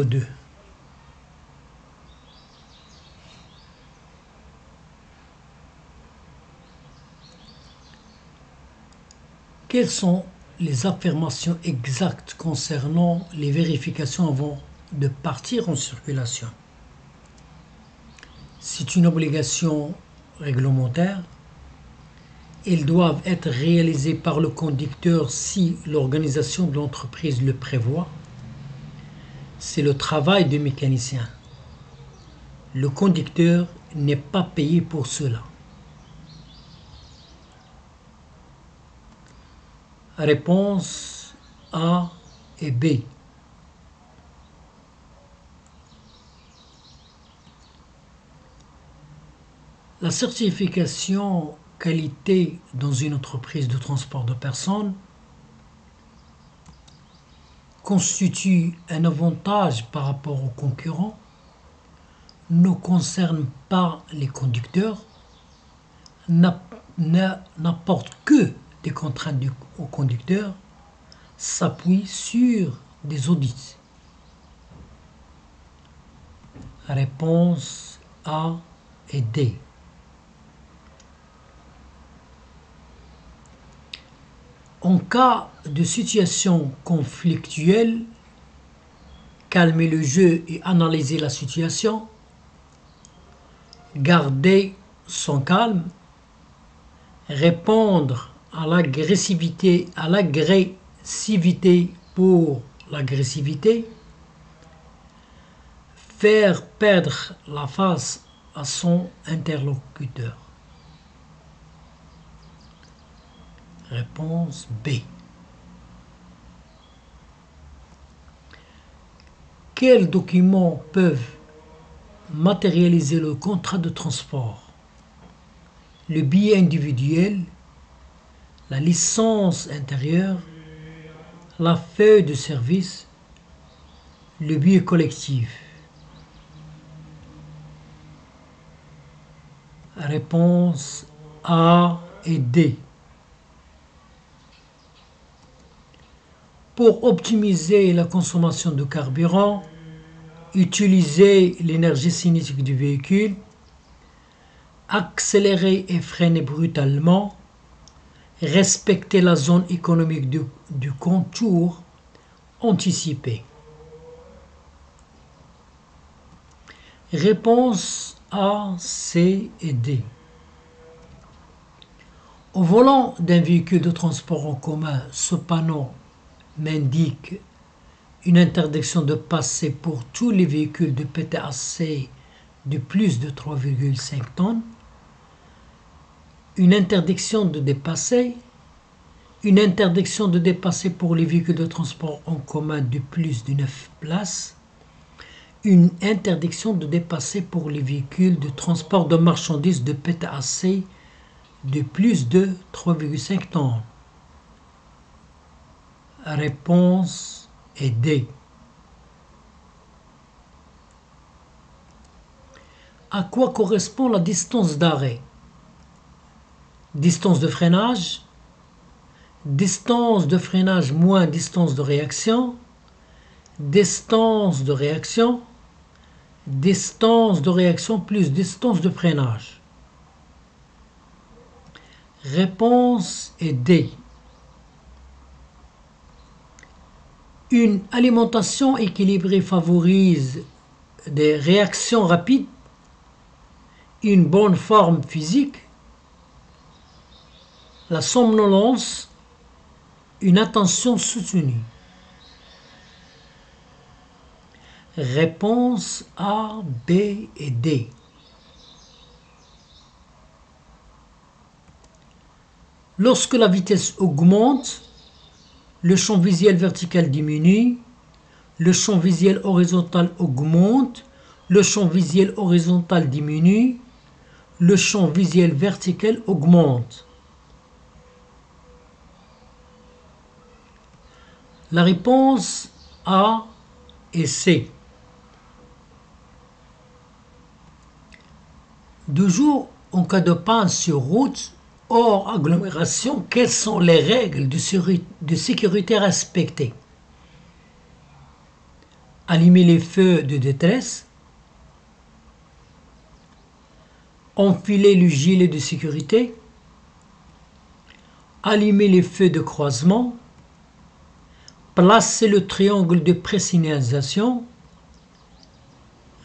2. Quelles sont les affirmations exactes concernant les vérifications avant de partir en circulation? C'est une obligation réglementaire. Elles doivent être réalisées par le conducteur si l'organisation de l'entreprise le prévoit. C'est le travail du mécanicien. Le conducteur n'est pas payé pour cela. Réponse A et B. La certification qualité dans une entreprise de transport de personnes constitue un avantage par rapport aux concurrents, ne concerne pas les conducteurs, n'apporte que des contraintes aux conducteurs, s'appuie sur des audits. Réponse A et D. En cas de situation conflictuelle, calmer le jeu et analyser la situation, garder son calme, répondre à l'agressivité pour l'agressivité, faire perdre la face à son interlocuteur. Réponse B. Quels documents peuvent matérialiser le contrat de transport? Le billet individuel, la licence intérieure, la feuille de service, le billet collectif. Réponse A et D. Pour optimiser la consommation de carburant, utiliser l'énergie cinétique du véhicule, accélérer et freiner brutalement, respecter la zone économique du contour, anticiper. Réponse A, C et D. Au volant d'un véhicule de transport en commun, ce panneau m'indique une interdiction de passer pour tous les véhicules de PTAC de plus de 3,5 tonnes, une interdiction de dépasser pour les véhicules de transport en commun de plus de 9 places, une interdiction de dépasser pour les véhicules de transport de marchandises de PTAC de plus de 3,5 tonnes. Réponse est D. À quoi correspond la distance d'arrêt? Distance de freinage moins distance de réaction, distance de réaction plus distance de freinage. Réponse est D. Une alimentation équilibrée favorise des réactions rapides, une bonne forme physique, la somnolence, une attention soutenue. Réponse A, B et D. Lorsque la vitesse augmente, le champ visuel vertical diminue, le champ visuel horizontal augmente, le champ visuel horizontal diminue, le champ visuel vertical augmente. La réponse A et C. De jour, en cas de panne sur route, hors agglomération, quelles sont les règles de sécurité respectées? Allumer les feux de détresse. Enfiler le gilet de sécurité. Allumer les feux de croisement. Placer le triangle de présignalisation.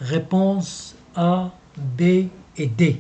Réponse A, B et D.